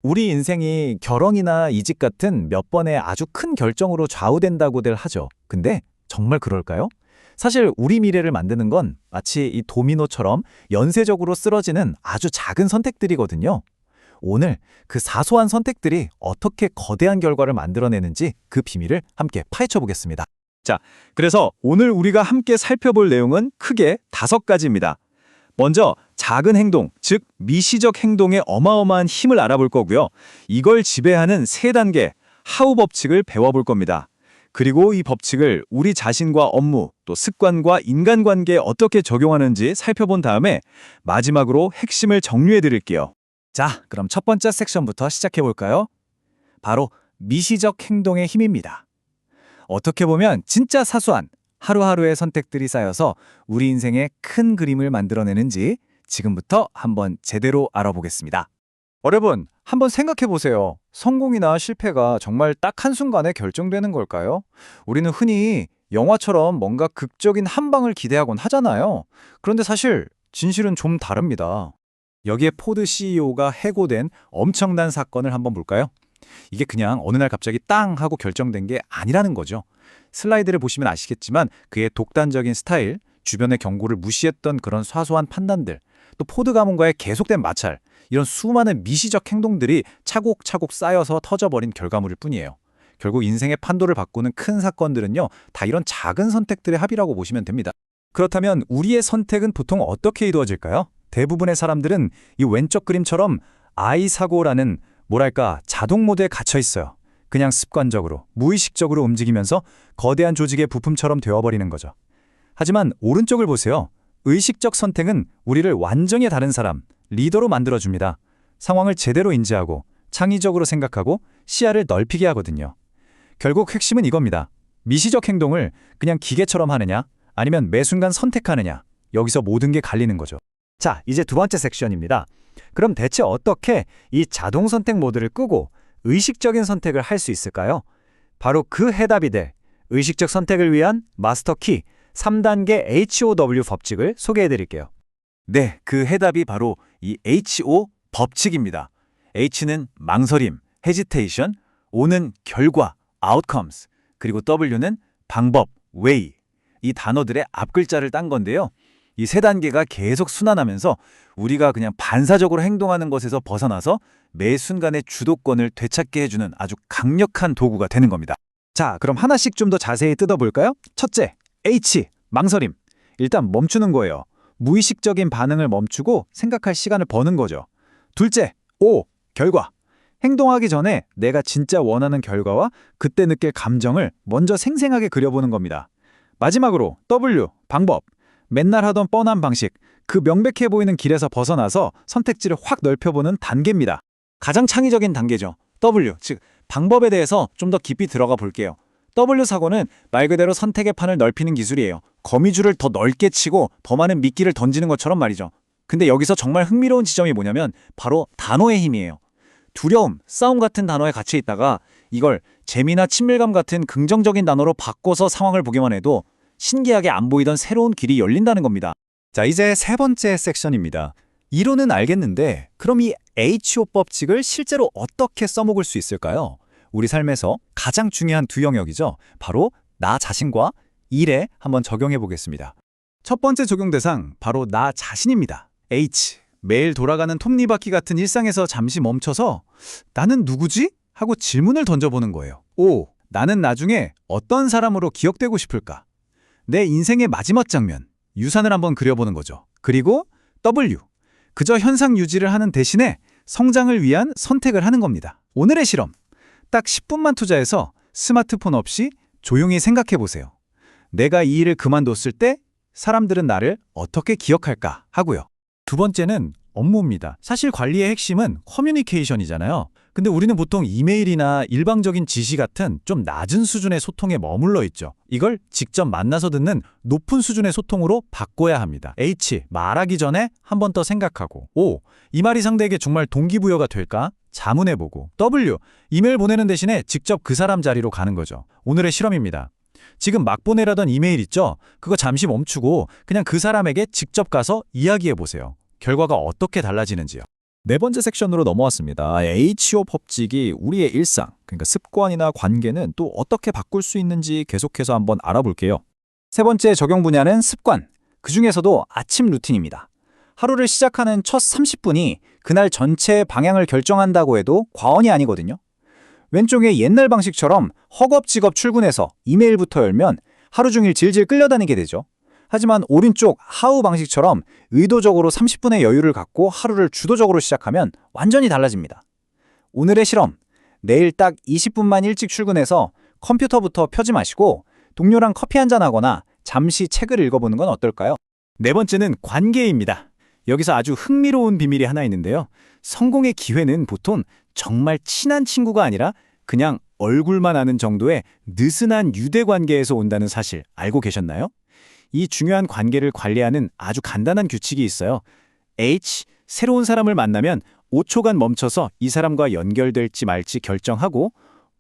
우리 인생이 결혼이나 이직 같은 몇 번의 아주 큰 결정으로 좌우된다고들 하죠. 근데 정말 그럴까요? 사실 우리 미래를 만드는 건 마치 이 도미노처럼 연쇄적으로 쓰러지는 아주 작은 선택들이거든요. 오늘 그 사소한 선택들이 어떻게 거대한 결과를 만들어내는지 그 비밀을 함께 파헤쳐 보겠습니다. 자, 그래서 오늘 우리가 함께 살펴볼 내용은 크게 5가지입니다. 먼저 작은 행동, 즉 미시적 행동의 어마어마한 힘을 알아볼 거고요. 이걸 지배하는 3단계 하우 법칙을 배워볼 겁니다. 그리고 이 법칙을 우리 자신과 업무, 또 습관과 인간관계에 어떻게 적용하는지 살펴본 다음에 마지막으로 핵심을 정리해 드릴게요. 자, 그럼 첫 번째 섹션부터 시작해 볼까요? 바로 미시적 행동의 힘입니다. 어떻게 보면 진짜 사소한 하루하루의 선택들이 쌓여서 우리 인생의 큰 그림을 만들어내는지 지금부터 한번 제대로 알아보겠습니다. 여러분, 한번 생각해 보세요. 성공이나 실패가 정말 딱 한순간에 결정되는 걸까요? 우리는 흔히 영화처럼 뭔가 극적인 한 방을 기대하곤 하잖아요. 그런데 사실 진실은 좀 다릅니다. 여기에 포드 CEO가 해고된 엄청난 사건을 한번 볼까요? 이게 그냥 어느 날 갑자기 땅 하고 결정된 게 아니라는 거죠. 슬라이드를 보시면 아시겠지만 그의 독단적인 스타일, 주변의 경고를 무시했던 그런 사소한 판단들, 또 포드 가문과의 계속된 마찰, 이런 수많은 미시적 행동들이 차곡차곡 쌓여서 터져버린 결과물일 뿐이에요. 결국 인생의 판도를 바꾸는 큰 사건들은요, 다 이런 작은 선택들의 합이라고 보시면 됩니다. 그렇다면 우리의 선택은 보통 어떻게 이루어질까요? 대부분의 사람들은 이 왼쪽 그림처럼 I 사고라는 뭐랄까 자동 모드에 갇혀 있어요. 그냥 습관적으로, 무의식적으로 움직이면서 거대한 조직의 부품처럼 되어버리는 거죠. 하지만 오른쪽을 보세요. 의식적 선택은 우리를 완전히 다른 사람, 리더로 만들어줍니다. 상황을 제대로 인지하고 창의적으로 생각하고 시야를 넓히게 하거든요. 결국 핵심은 이겁니다. 미시적 행동을 그냥 기계처럼 하느냐, 아니면 매 순간 선택하느냐, 여기서 모든 게 갈리는 거죠. 자, 이제 두 번째 섹션입니다. 그럼 대체 어떻게 이 자동 선택 모드를 끄고 의식적인 선택을 할 수 있을까요? 바로 그 해답이 될 의식적 선택을 위한 마스터 키 3단계 HOW 법칙을 소개해 드릴게요. 네, 그 해답이 바로 이 HO 법칙입니다. H는 망설임, hesitation, O는 결과, outcomes, 그리고 W는 방법, way. 이 단어들의 앞글자를 딴 건데요. 이 3단계가 계속 순환하면서 우리가 그냥 반사적으로 행동하는 것에서 벗어나서 매 순간의 주도권을 되찾게 해주는 아주 강력한 도구가 되는 겁니다. 자, 그럼 하나씩 좀 더 자세히 뜯어볼까요? 첫째, H, 망설임. 일단 멈추는 거예요. 무의식적인 반응을 멈추고 생각할 시간을 버는 거죠. 둘째, O, 결과. 행동하기 전에 내가 진짜 원하는 결과와 그때 느낄 감정을 먼저 생생하게 그려보는 겁니다. 마지막으로 W, 방법. 맨날 하던 뻔한 방식, 그 명백해 보이는 길에서 벗어나서 선택지를 확 넓혀보는 단계입니다. 가장 창의적인 단계죠. W, 즉 방법에 대해서 좀 더 깊이 들어가 볼게요. W 사고는 말 그대로 선택의 판을 넓히는 기술이에요. 거미줄을 더 넓게 치고 더 많은 미끼를 던지는 것처럼 말이죠. 근데 여기서 정말 흥미로운 지점이 뭐냐면 바로 단어의 힘이에요. 두려움, 싸움 같은 단어에 갇혀 있다가 이걸 재미나 친밀감 같은 긍정적인 단어로 바꿔서 상황을 보기만 해도 신기하게 안 보이던 새로운 길이 열린다는 겁니다. 자, 이제 세 번째 섹션입니다. 이론은 알겠는데 그럼 이 HO 법칙을 실제로 어떻게 써먹을 수 있을까요? 우리 삶에서 가장 중요한 두 영역이죠. 바로 나 자신과 일에 한번 적용해 보겠습니다. 첫 번째 적용 대상, 바로 나 자신입니다. H, 매일 돌아가는 톱니바퀴 같은 일상에서 잠시 멈춰서 나는 누구지? 하고 질문을 던져보는 거예요. O, 나는 나중에 어떤 사람으로 기억되고 싶을까? 내 인생의 마지막 장면, 유산을 한번 그려보는 거죠. 그리고 W, 그저 현상 유지를 하는 대신에 성장을 위한 선택을 하는 겁니다. 오늘의 실험, 딱 10분만 투자해서 스마트폰 없이 조용히 생각해 보세요. 내가 이 일을 그만뒀을 때 사람들은 나를 어떻게 기억할까 하고요. 두 번째는 업무입니다. 사실 관리의 핵심은 커뮤니케이션이잖아요. 근데 우리는 보통 이메일이나 일방적인 지시 같은 좀 낮은 수준의 소통에 머물러 있죠. 이걸 직접 만나서 듣는 높은 수준의 소통으로 바꿔야 합니다. H, 말하기 전에 한 번 더 생각하고. O, 이 말이 상대에게 정말 동기부여가 될까? 자문해보고. W, 이메일 보내는 대신에 직접 그 사람 자리로 가는 거죠. 오늘의 실험입니다. 지금 막 보내라던 이메일 있죠? 그거 잠시 멈추고 그냥 그 사람에게 직접 가서 이야기해보세요. 결과가 어떻게 달라지는지요. 네 번째 섹션으로 넘어왔습니다. HO 법칙이 우리의 일상, 그러니까 습관이나 관계는 또 어떻게 바꿀 수 있는지 계속해서 한번 알아볼게요. 세 번째 적용 분야는 습관. 그중에서도 아침 루틴입니다. 하루를 시작하는 첫 30분이 그날 전체의 방향을 결정한다고 해도 과언이 아니거든요. 왼쪽의 옛날 방식처럼 허겁지겁 출근해서 이메일부터 열면 하루 종일 질질 끌려다니게 되죠. 하지만 오른쪽 하우 방식처럼 의도적으로 30분의 여유를 갖고 하루를 주도적으로 시작하면 완전히 달라집니다. 오늘의 실험, 내일 딱 20분만 일찍 출근해서 컴퓨터부터 펴지 마시고 동료랑 커피 한잔 하거나 잠시 책을 읽어보는 건 어떨까요? 네 번째는 관계입니다. 여기서 아주 흥미로운 비밀이 하나 있는데요. 성공의 기회는 보통 정말 친한 친구가 아니라 그냥 얼굴만 아는 정도의 느슨한 유대관계에서 온다는 사실 알고 계셨나요? 이 중요한 관계를 관리하는 아주 간단한 규칙이 있어요. H, 새로운 사람을 만나면 5초간 멈춰서 이 사람과 연결될지 말지 결정하고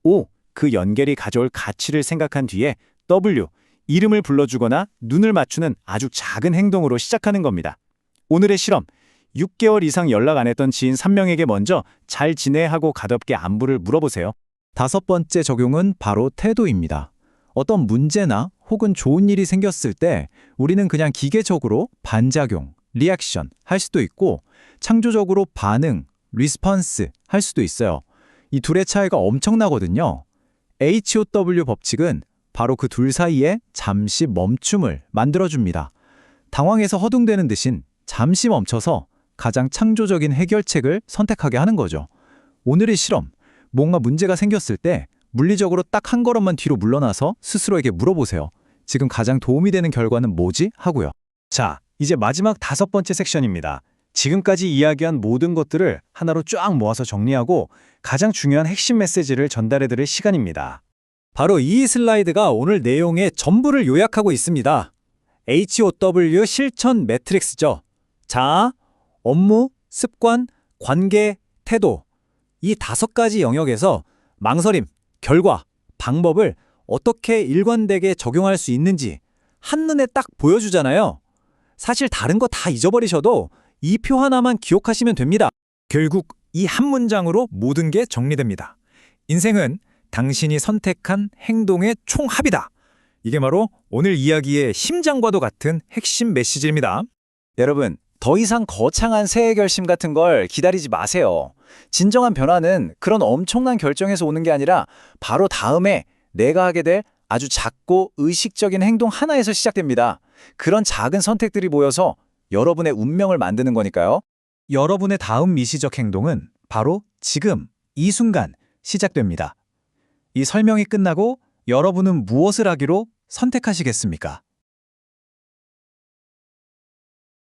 O, 그 연결이 가져올 가치를 생각한 뒤에 W, 이름을 불러주거나 눈을 맞추는 아주 작은 행동으로 시작하는 겁니다. 오늘의 실험, 6개월 이상 연락 안 했던 지인 3명에게 먼저 잘 지내 하고 가볍게 안부를 물어보세요. 다섯 번째 적용은 바로 태도입니다. 어떤 문제나 혹은 좋은 일이 생겼을 때 우리는 그냥 기계적으로 반작용, 리액션 할 수도 있고 창조적으로 반응, 리스폰스 할 수도 있어요. 이 둘의 차이가 엄청나거든요. HOW 법칙은 바로 그 둘 사이에 잠시 멈춤을 만들어줍니다. 당황해서 허둥대는 대신 잠시 멈춰서 가장 창조적인 해결책을 선택하게 하는 거죠. 오늘의 실험, 뭔가 문제가 생겼을 때 물리적으로 딱 한 걸음만 뒤로 물러나서 스스로에게 물어보세요. 지금 가장 도움이 되는 결과는 뭐지? 하고요. 자, 이제 마지막 다섯 번째 섹션입니다. 지금까지 이야기한 모든 것들을 하나로 쫙 모아서 정리하고 가장 중요한 핵심 메시지를 전달해드릴 시간입니다. 바로 이 슬라이드가 오늘 내용의 전부를 요약하고 있습니다. HOW 실천 매트릭스죠. 자, 업무, 습관, 관계, 태도. 이 5가지 영역에서 망설임, 결과, 방법을 어떻게 일관되게 적용할 수 있는지 한눈에 딱 보여주잖아요. 사실 다른 거 다 잊어버리셔도 이 표 하나만 기억하시면 됩니다. 결국 이 한 문장으로 모든 게 정리됩니다. 인생은 당신이 선택한 행동의 총합이다. 이게 바로 오늘 이야기의 심장과도 같은 핵심 메시지입니다. 여러분, 더 이상 거창한 새해 결심 같은 걸 기다리지 마세요. 진정한 변화는 그런 엄청난 결정에서 오는 게 아니라 바로 다음에 내가 하게 될 아주 작고 의식적인 행동 하나에서 시작됩니다. 그런 작은 선택들이 모여서 여러분의 운명을 만드는 거니까요. 여러분의 다음 미시적 행동은 바로 지금, 이 순간 시작됩니다. 이 설명이 끝나고 여러분은 무엇을 하기로 선택하시겠습니까?